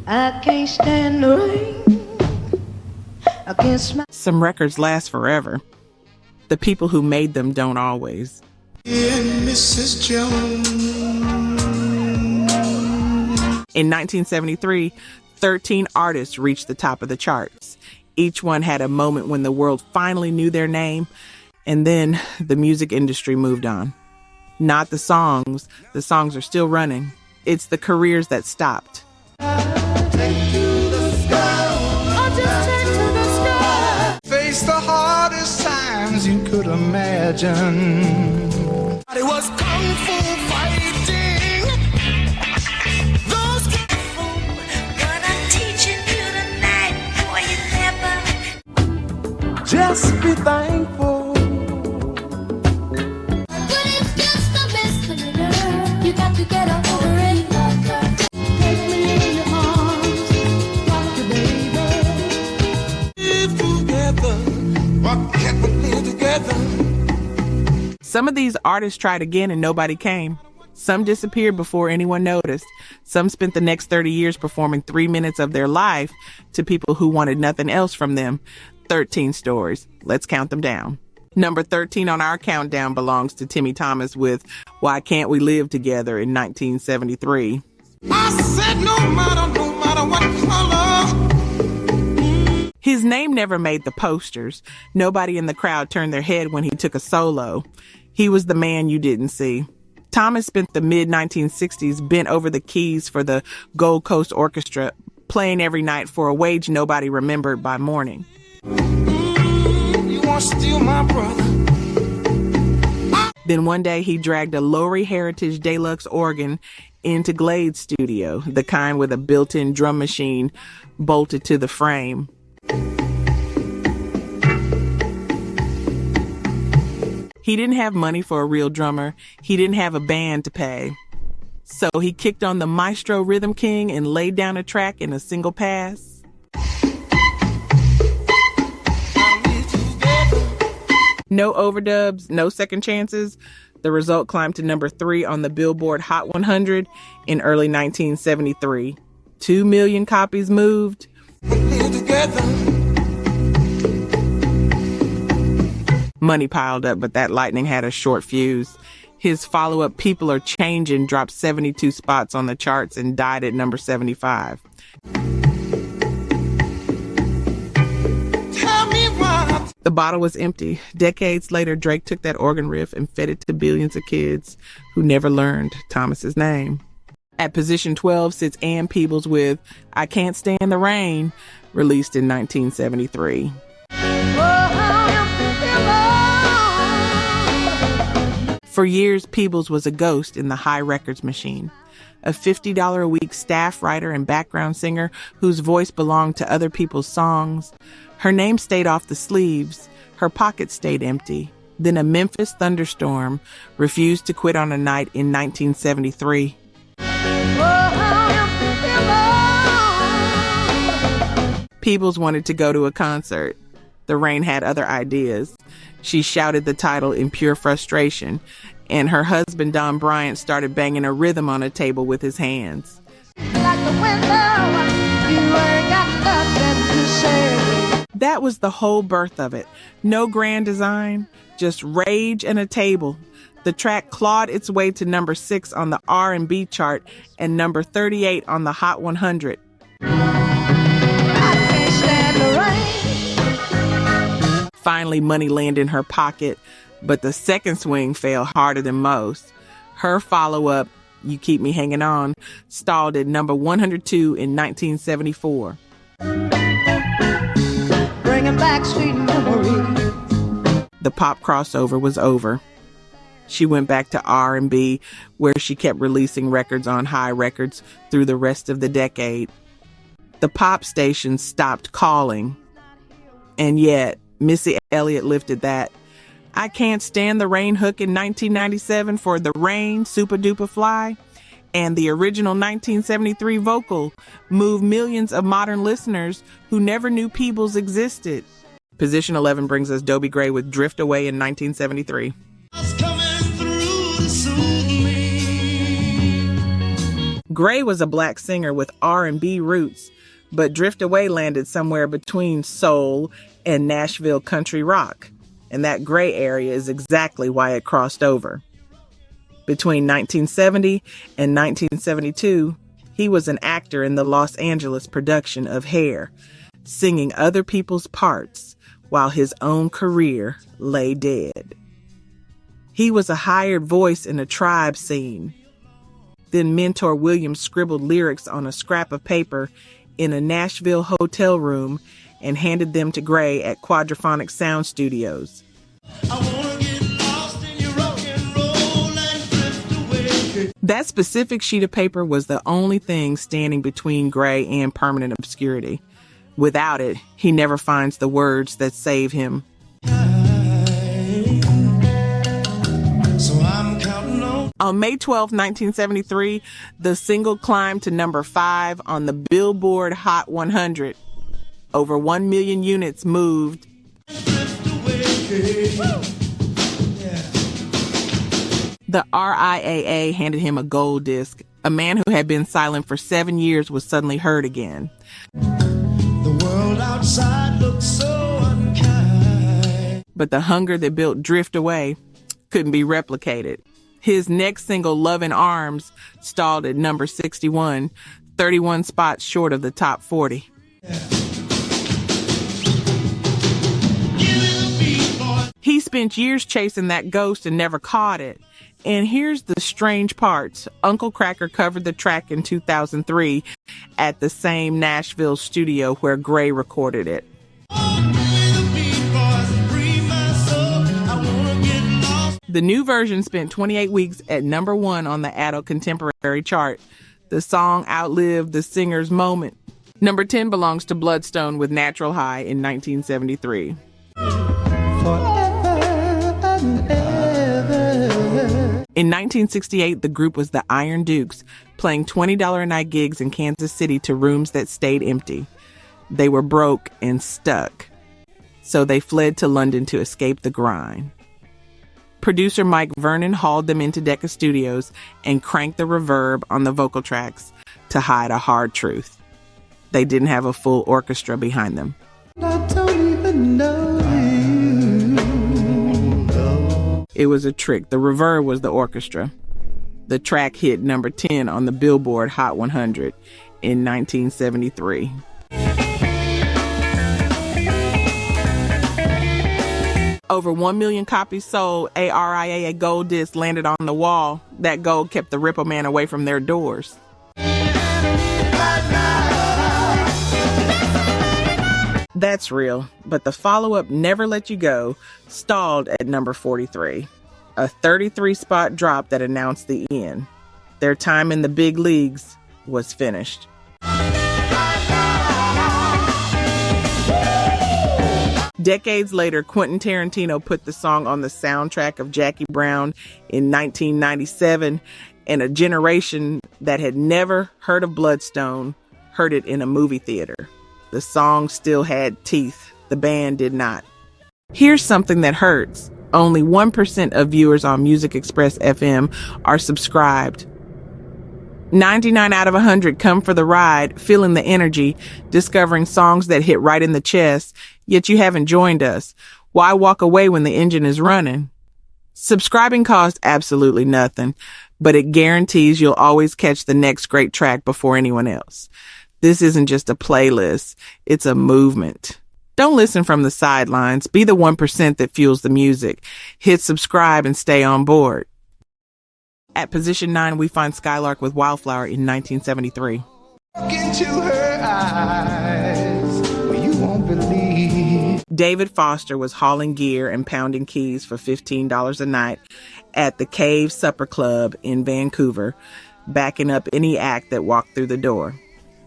I can't stand the rain against my... Some records last forever. The people who made them don't always. In Mrs. Jones. In 1973, 13 artists reached the top of the charts. Each one had a moment when the world finally knew their name, and then the music industry moved on. Not the songs are still running. It's the careers that stopped. Face the hardest times you could imagine. It was kung fu fighting. Those gonna teach you tonight, boy, you never. just be thankful. But it's just a misdemeanor. You got to get over it. Take me in your arms, rock your baby. Live together. Why can't we live together? Some of these artists tried again and nobody came. Some disappeared before anyone noticed. Some spent the next 30 years performing 3 minutes of their life to people who wanted nothing else from them. 13 stories. Let's count them down. Number 13 on our countdown belongs to Timmy Thomas with Why Can't We Live Together in 1973. I said no matter what color. His name never made the posters. Nobody in the crowd turned their head when he took a solo. He was the man you didn't see. Thomas spent the mid-1960s bent over the keys for the Gold Coast Orchestra, playing every night for a wage nobody remembered by morning. You want to steal my brother? Then one day he dragged a Lowry Heritage Deluxe organ into Glade's studio, the kind with a built-in drum machine bolted to the frame. He didn't have money for a real drummer. He didn't have a band to pay. So he kicked on the Maestro Rhythm King and laid down a track in a single pass. No overdubs, no second chances. The result climbed to number 3 on the Billboard Hot 100 in early 1973. 2 million copies moved. Money piled up, but that lightning had a short fuse. His follow-up People Are Changin' dropped 72 spots on the charts and died at number 75. Tell me why. The bottle was empty. Decades later, Drake took that organ riff and fed it to billions of kids who never learned Thomas's name. At position 12 sits Ann Peebles with I Can't Stand the Rain, released in 1973. For years, Peebles was a ghost in the High Records machine, a $50 a week staff writer and background singer whose voice belonged to other people's songs. Her name stayed off the sleeves. Her pockets stayed empty. Then a Memphis thunderstorm refused to quit on a night in 1973. Peebles wanted to go to a concert. The rain had other ideas. She shouted the title in pure frustration, and her husband, Don Bryant, started banging a rhythm on a table with his hands. Like the window, you ain't got nothing to say. That was the whole birth of it. No grand design, just rage and a table. The track clawed its way to number 6 on the R&B chart and number 38 on the Hot 100. I can't stand the rain. Finally, money landed in her pocket, but the second swing fell harder than most. Her follow-up, You Keep Me Hanging On, stalled at number 102 in 1974. Bringing back sweet memories. The pop crossover was over. She went back to R&B, where she kept releasing records on High Records through the rest of the decade. The pop stations stopped calling. And yet, Missy Elliott lifted that I Can't Stand the Rain hook in 1997 for The Rain, Super Duper Fly, and the original 1973 vocal moved millions of modern listeners who never knew Peebles existed. Position 11 brings us Dobie Gray with Drift Away in 1973. Gray was a black singer with R&B roots, but Drift Away landed somewhere between soul and Nashville country rock, and that gray area is exactly why it crossed over. Between 1970 and 1972, he was an actor in the Los Angeles production of Hair, singing other people's parts while his own career lay dead. He was a hired voice in a tribe scene. Then Mentor Williams scribbled lyrics on a scrap of paper in a Nashville hotel room and handed them to Gray at Quadraphonic Sound Studios. I wanna get lost in your rock and roll and drift away. That specific sheet of paper was the only thing standing between Gray and permanent obscurity. Without it, he never finds the words that save him. So I'm counting On May 12, 1973, the single climbed to number 5 on the Billboard Hot 100. Over 1 million units moved. The RIAA handed him a gold disc. A man who had been silent for 7 years was suddenly heard again. The world outside looks so unkind. But the hunger that built Drift Away couldn't be replicated. His next single, Love in Arms, stalled at number 61, 31 spots short of the top 40. He spent years chasing that ghost and never caught it. And here's the strange part. Uncle Kracker covered the track in 2003 at the same Nashville studio where Gray recorded it. The new version spent 28 weeks at number 1 on the adult contemporary chart. The song outlived the singer's moment. Number 10 belongs to Bloodstone with Natural High in 1973. In 1968, the group was the Iron Dukes, playing $20 a night gigs in Kansas City to rooms that stayed empty. They were broke and stuck, so they fled to London to escape the grind. Producer Mike Vernon hauled them into Decca Studios and cranked the reverb on the vocal tracks to hide a hard truth. They didn't have a full orchestra behind them. I don't even know you. It was a trick. The reverb was the orchestra. The track hit number 10 on the Billboard Hot 100 in 1973. Over 1 million copies sold, a RIAA gold disc landed on the wall. That gold kept the Ripple Man away from their doors. That's real, but the follow-up, Never Let You Go, stalled at number 43, a 33-spot drop that announced the end. Their time in the big leagues was finished. Decades later, Quentin Tarantino put the song on the soundtrack of Jackie Brown in 1997, and a generation that had never heard of Bloodstone heard it in a movie theater. The song still had teeth. The band did not. Here's something that hurts. Only 1% of viewers on Music Express FM are subscribed. 99 out of 100 come for the ride, feeling the energy, discovering songs that hit right in the chest, yet you haven't joined us. Why walk away when the engine is running? Subscribing costs absolutely nothing, but it guarantees you'll always catch the next great track before anyone else. This isn't just a playlist, it's a movement. Don't listen from the sidelines. Be the 1% that fuels the music. Hit subscribe and stay on board. At position 9, we find Skylark with Wildflower in 1973. Look into her eyes, well, you won't believe. David Foster was hauling gear and pounding keys for $15 a night at the Cave Supper Club in Vancouver, backing up any act that walked through the door.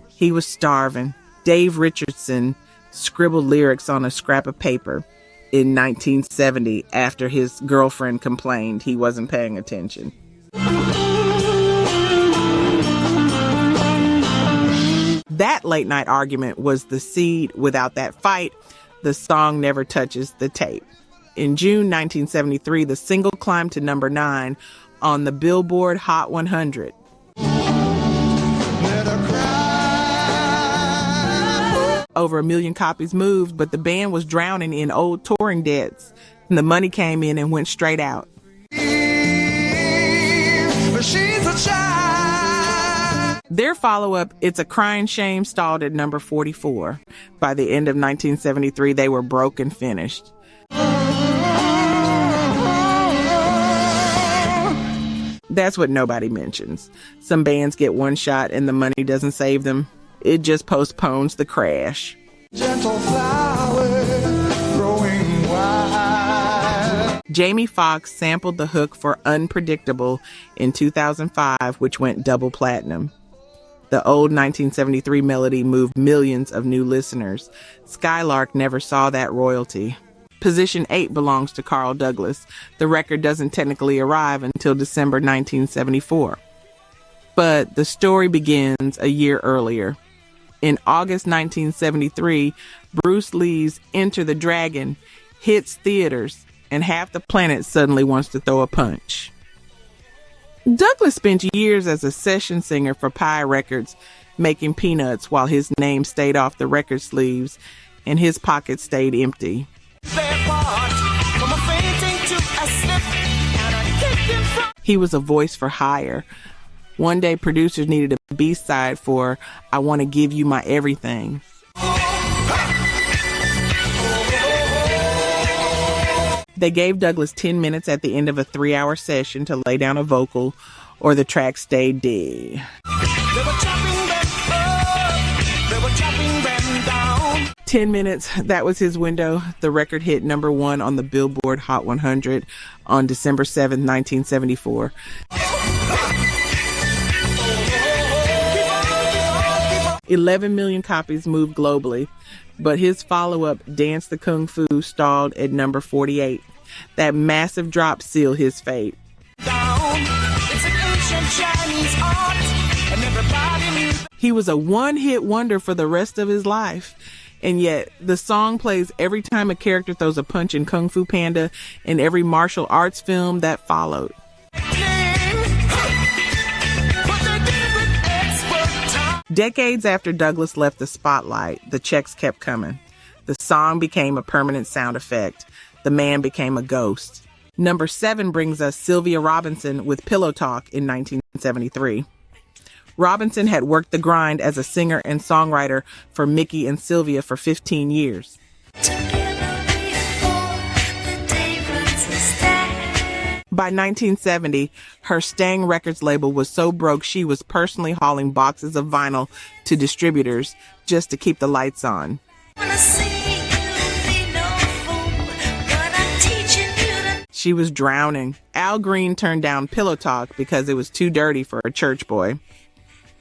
He was starving. Dave Richardson scribbled lyrics on a scrap of paper in 1970 after his girlfriend complained he wasn't paying attention. That late night argument was the seed. Without that fight, the song never touches the tape. In June 1973, the single climbed to number 9 on the Billboard Hot 100. Over 1 million copies moved, but the band was drowning in old touring debts, and the money came in and went straight out. But she's a child. Their follow-up, It's a Crying Shame, stalled at number 44. By the end of 1973, they were broke and finished. That's what nobody mentions. Some bands get one shot and the money doesn't save them. It just postpones the crash. Gentle flower growing wild. Jamie Foxx sampled the hook for Unpredictable in 2005, which went double platinum. The old 1973 melody moved millions of new listeners. Skylark never saw that royalty. Position 8 belongs to Carl Douglas. The record doesn't technically arrive until December 1974. But the story begins a year earlier. In August 1973, Bruce Lee's Enter the Dragon hits theaters, and half the planet suddenly wants to throw a punch. Douglas spent years as a session singer for Pie Records, making peanuts while his name stayed off the record sleeves and his pockets stayed empty. He was a voice for hire. One day, producers needed a B-side for I Want to Give You My Everything. They gave Douglas 10 minutes at the end of a 3-hour session to lay down a vocal, or the track stayed dead. 10 minutes, that was his window. The record hit number 1 on the Billboard Hot 100 on December 7, 1974. $11 million copies moved globally, but his follow-up, Dance the Kung Fu, stalled at number 48. That massive drop sealed his fate. He was a one-hit wonder for the rest of his life, and yet the song plays every time a character throws a punch in Kung Fu Panda and every martial arts film that followed. Decades after Douglas left the spotlight, the checks kept coming. The song became a permanent sound effect. The man became a ghost. Number 7 brings us Sylvia Robinson with Pillow Talk in 1973. Robinson had worked the grind as a singer and songwriter for Mickey and Sylvia for 15 years. By 1970, her Stang Records label was so broke she was personally hauling boxes of vinyl to distributors just to keep the lights on. She was drowning. Al Green turned down Pillow Talk because it was too dirty for a church boy.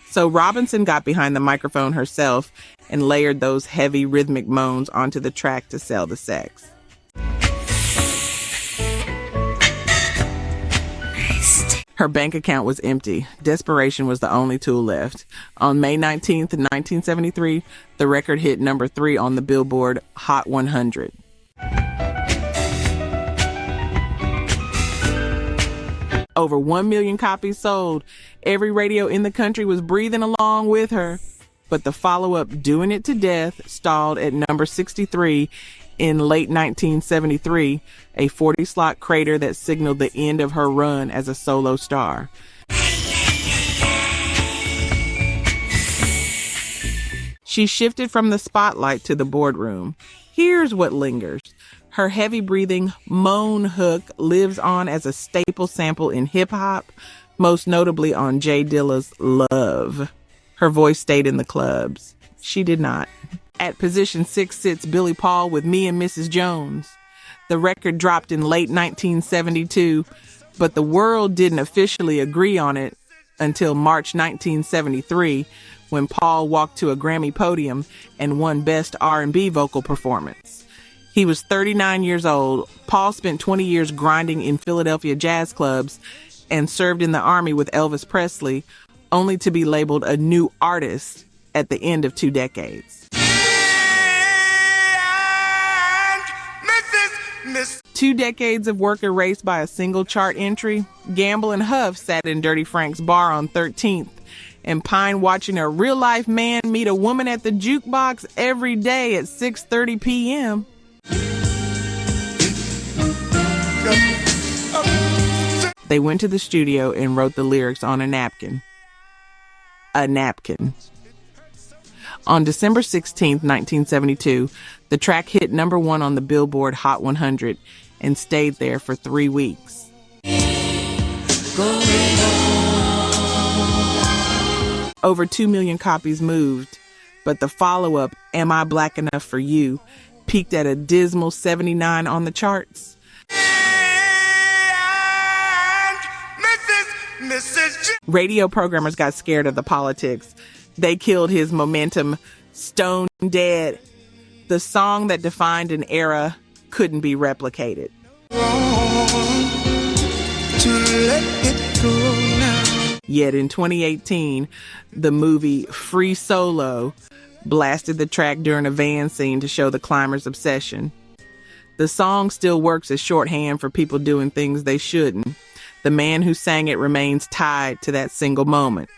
So Robinson got behind the microphone herself and layered those heavy rhythmic moans onto the track to sell the sex. Her bank account was empty. Desperation was the only tool left. On May 19th, 1973, the record hit number 3 on the Billboard Hot 100. Over 1 million copies sold. Every radio in the country was breathing along with her. But the follow-up, Doing It to Death, stalled at number 63 in late 1973, a 40-slot crater that signaled the end of her run as a solo star. She shifted from the spotlight to the boardroom. Here's what lingers. Her heavy-breathing moan hook lives on as a staple sample in hip-hop, most notably on Jay Dilla's Love. Her voice stayed in the clubs. She did not. At position 6 sits Billy Paul with Me and Mrs. Jones. The record dropped in late 1972, but the world didn't officially agree on it until March 1973, when Paul walked to a Grammy podium and won Best R&B Vocal Performance. He was 39 years old. Paul spent 20 years grinding in Philadelphia jazz clubs and served in the Army with Elvis Presley, only to be labeled a new artist at the end of 2 decades. 2 decades of work erased by a single chart entry. Gamble and Huff sat in Dirty Frank's bar on 13th and pine watching a real-life man meet a woman at the jukebox every day at 6:30 p.m. They went to the studio and wrote the lyrics on a napkin. A napkin. On December 16, 1972, the track hit #1 on the Billboard Hot 100 and stayed there for 3 weeks. Over 2 million copies moved, but the follow-up, Am I Black Enough for You, peaked at a dismal 79 on the charts. Radio programmers got scared of the politics. They killed his momentum stone dead. The song that defined an era couldn't be replicated. Yet in 2018, the movie Free Solo blasted the track during a van scene to show the climber's obsession. The song still works as shorthand for people doing things they shouldn't. The man who sang it remains tied to that single moment.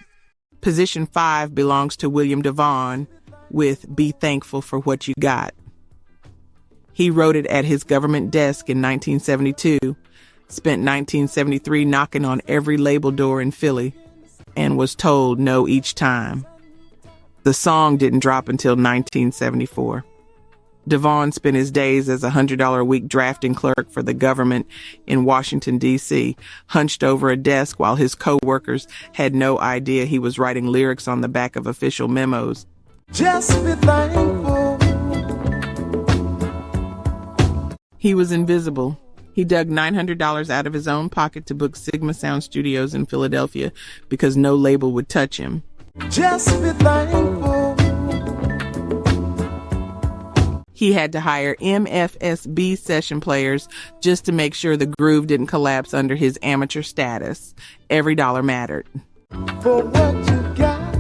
Position 5 belongs to William Devon with Be Thankful for What You Got. He wrote it at his government desk in 1972, spent 1973 knocking on every label door in Philly, and was told no each time. The song didn't drop until 1974. Devon spent his days as a $100 a week drafting clerk for the government in Washington, D.C., hunched over a desk while his co-workers had no idea he was writing lyrics on the back of official memos. Just be thankful. He was invisible. He dug $900 out of his own pocket to book Sigma Sound Studios in Philadelphia because no label would touch him. Just be thankful. He had to hire MFSB session players just to make sure the groove didn't collapse under his amateur status. Every dollar mattered. For what you got.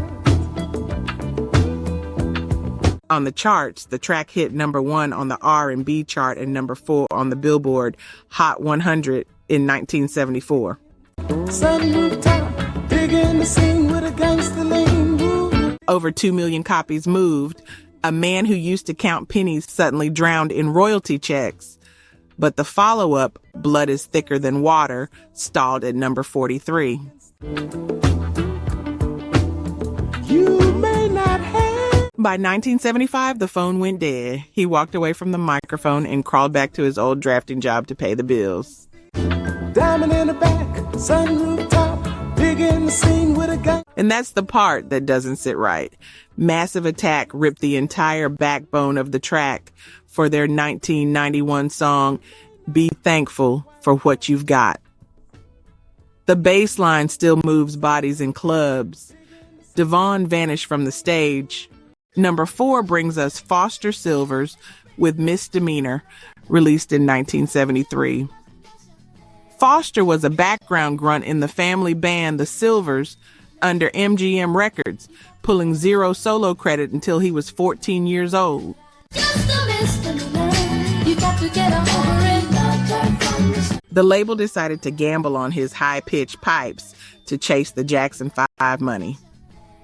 On the charts, the track hit #1 on the R&B chart and #4 on the Billboard Hot 100 in 1974. Sunroof top, big in the scene with a gangster lean. Woo. Over 2 million copies moved. A man who used to count pennies suddenly drowned in royalty checks. But the follow-up, Blood is Thicker Than Water, stalled at number 43. You may not have. By 1975, the phone went dead. He walked away from the microphone and crawled back to his old drafting job to pay the bills. Diamond in the back, sunroof top, big in the scene with a gun. And that's the part that doesn't sit right. Massive Attack ripped the entire backbone of the track for their 1991 song, Be Thankful for What You've Got. The bass line still moves bodies in clubs. Devon vanished from the stage. Number 4 brings us Foster Silvers with Misdemeanor, released in 1973. Foster was a background grunt in the family band The Silvers under MGM Records, pulling 0 solo credit until he was 14 years old. The label decided to gamble on his high-pitched pipes to chase the Jackson 5 money.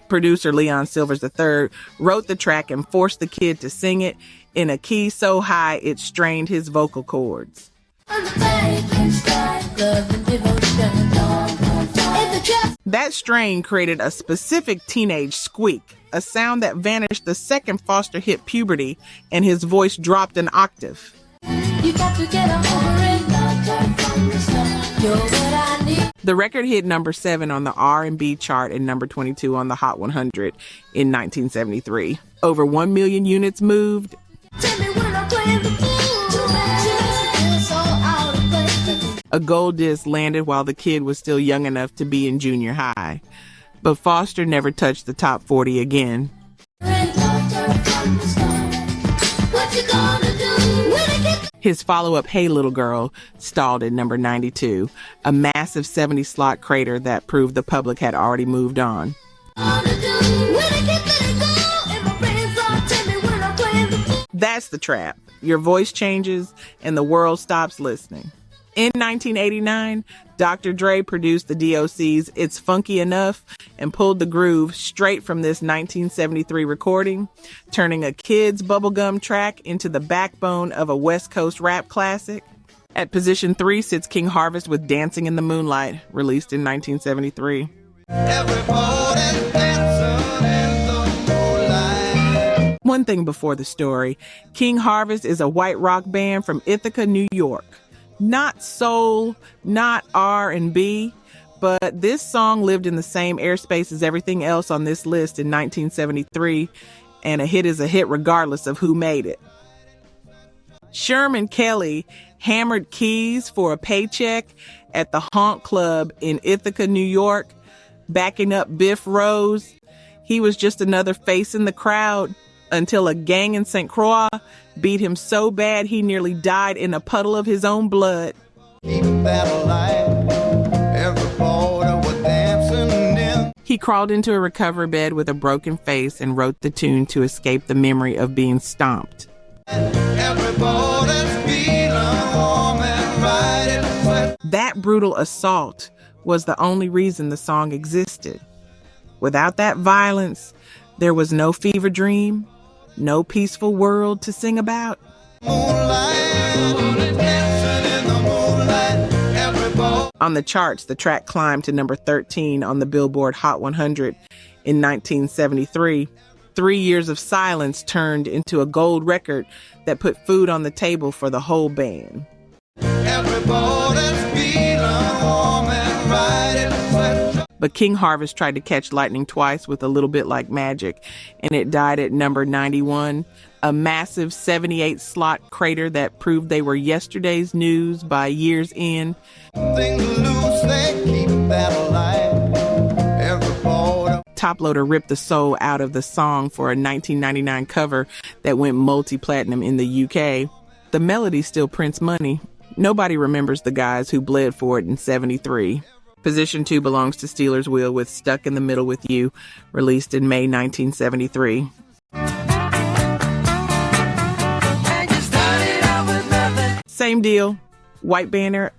Producer Leon Silvers III wrote the track and forced the kid to sing it in a key so high it strained his vocal cords. That strain created a specific teenage squeak, a sound that vanished the second Foster hit puberty and his voice dropped an octave. The record hit number 7 on the R&B chart and number 22 on the Hot 100 in 1973. Over 1 million units moved. A gold disc landed while the kid was still young enough to be in junior high. But Foster never touched the top 40 again. His follow-up, Hey Little Girl, stalled at number 92, a massive 70-slot crater that proved the public had already moved on. That's the trap. Your voice changes and the world stops listening. In 1989, Dr. Dre produced the DOC's It's Funky Enough and pulled the groove straight from this 1973 recording, turning a kid's bubblegum track into the backbone of a West Coast rap classic. At position 3 sits King Harvest with Dancing in the Moonlight, released in 1973. Everybody's dancing in the moonlight. One thing before the story, King Harvest is a white rock band from Ithaca, New York. Not soul, not R&B, but this song lived in the same airspace as everything else on this list in 1973, and a hit is a hit regardless of who made it. Sherman Kelly hammered keys for a paycheck at the Honk Club in Ithaca, New York, backing up Biff Rose. He was just another face in the crowd until a gang in St. Croix beat him so bad he nearly died in a puddle of his own blood. Keep that alive. Everybody was dancing in. He crawled into a recovery bed with a broken face and wrote the tune to escape the memory of being stomped. Everybody's feeling warm and right in the sweat. That brutal assault was the only reason the song existed. Without that violence, there was no fever dream, no peaceful world to sing about. Moonlight, dancing in the moonlight. Everybody. On the charts, the track climbed to number 13 on the Billboard Hot 100 in 1973. 3 years of silence turned into a gold record that put food on the table for the whole band. Everybody's feeling warm and right in the sweat. But King Harvest tried to catch lightning twice with A Little Bit Like Magic, and it died at number 91, a massive 78-slot crater that proved they were yesterday's news by year's end. Things loose, they keep that alive. Everybody. Top Loader ripped the soul out of the song for a 1999 cover that went multi-platinum in the UK. The melody still prints money. Nobody remembers the guys who bled for it in 73. Position 2 belongs to Steelers Wheel with Stuck in the Middle with You, released in May 1973. Same deal. White banner,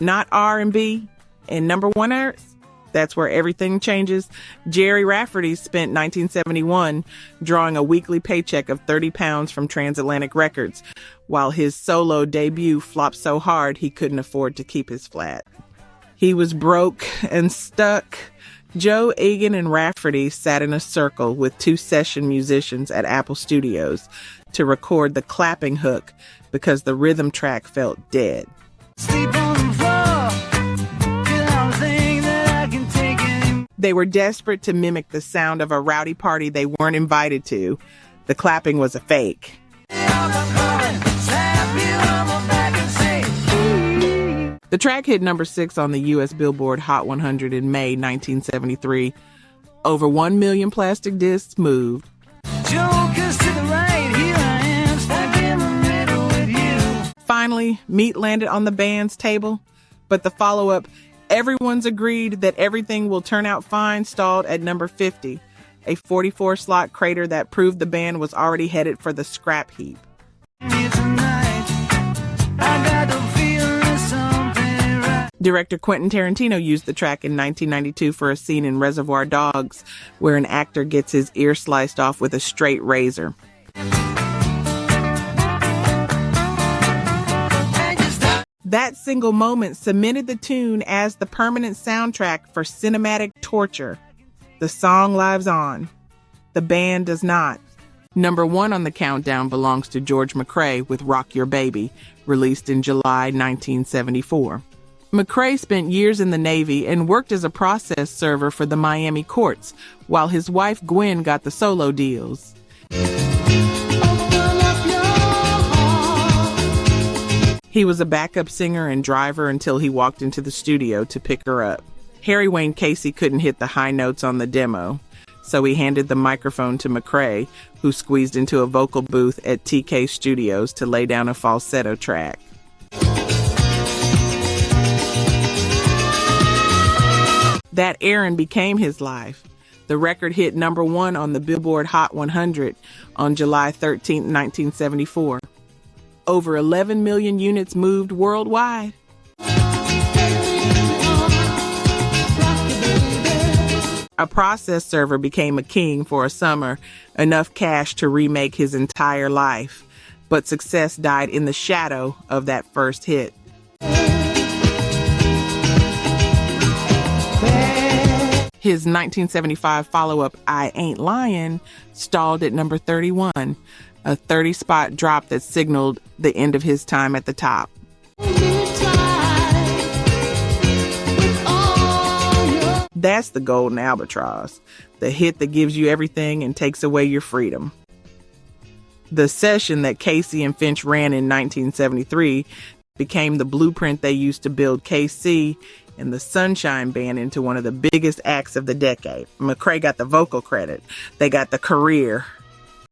not R&B, and number one Earth. That's where everything changes. Jerry Rafferty spent 1971 drawing a weekly paycheck of 30 pounds from Transatlantic Records, while his solo debut flopped so hard he couldn't afford to keep his flat. He was broke and stuck. Joe Egan and Rafferty sat in a circle with 2 session musicians at Apple Studios to record the clapping hook because the rhythm track felt dead. Sleep on the floor. You don't think that I can take it. They were desperate to mimic the sound of a rowdy party they weren't invited to. The clapping was a fake. The track hit number 6 on the U.S. Billboard Hot 100 in May 1973. Over 1 million plastic discs moved. Jokers to the right, here I am, stuck in the middle with you. Finally, meat landed on the band's table, but the follow-up, Everyone's Agreed That Everything Will Turn Out Fine, stalled at number 50, a 44-slot crater that proved the band was already headed for the scrap heap. Director Quentin Tarantino used the track in 1992 for a scene in Reservoir Dogs where an actor gets his ear sliced off with a straight razor. That single moment cemented the tune as the permanent soundtrack for cinematic torture. The song lives on. The band does not. Number 1 on the countdown belongs to George McCrae with Rock Your Baby, released in July 1974. McCrae spent years in the Navy and worked as a process server for the Miami courts, while his wife Gwen got the solo deals. He was a backup singer and driver until he walked into the studio to pick her up. Harry Wayne Casey couldn't hit the high notes on the demo, so he handed the microphone to McCrae, who squeezed into a vocal booth at TK Studios to lay down a falsetto track. That errand became his life. The record hit number 1 on the Billboard Hot 100 on July 13, 1974. Over 11 million units moved worldwide. A process server became a king for a summer, enough cash to remake his entire life. But success died in the shadow of that first hit. His 1975 follow-up, I Ain't Lying, stalled at number 31, a 30-spot drop that signaled the end of his time at the top. That's the golden albatross, the hit that gives you everything and takes away your freedom. The session that Casey and Finch ran in 1973 became the blueprint they used to build KC and the Sunshine Band into one of the biggest acts of the decade. McCrae got the vocal credit. They got the career.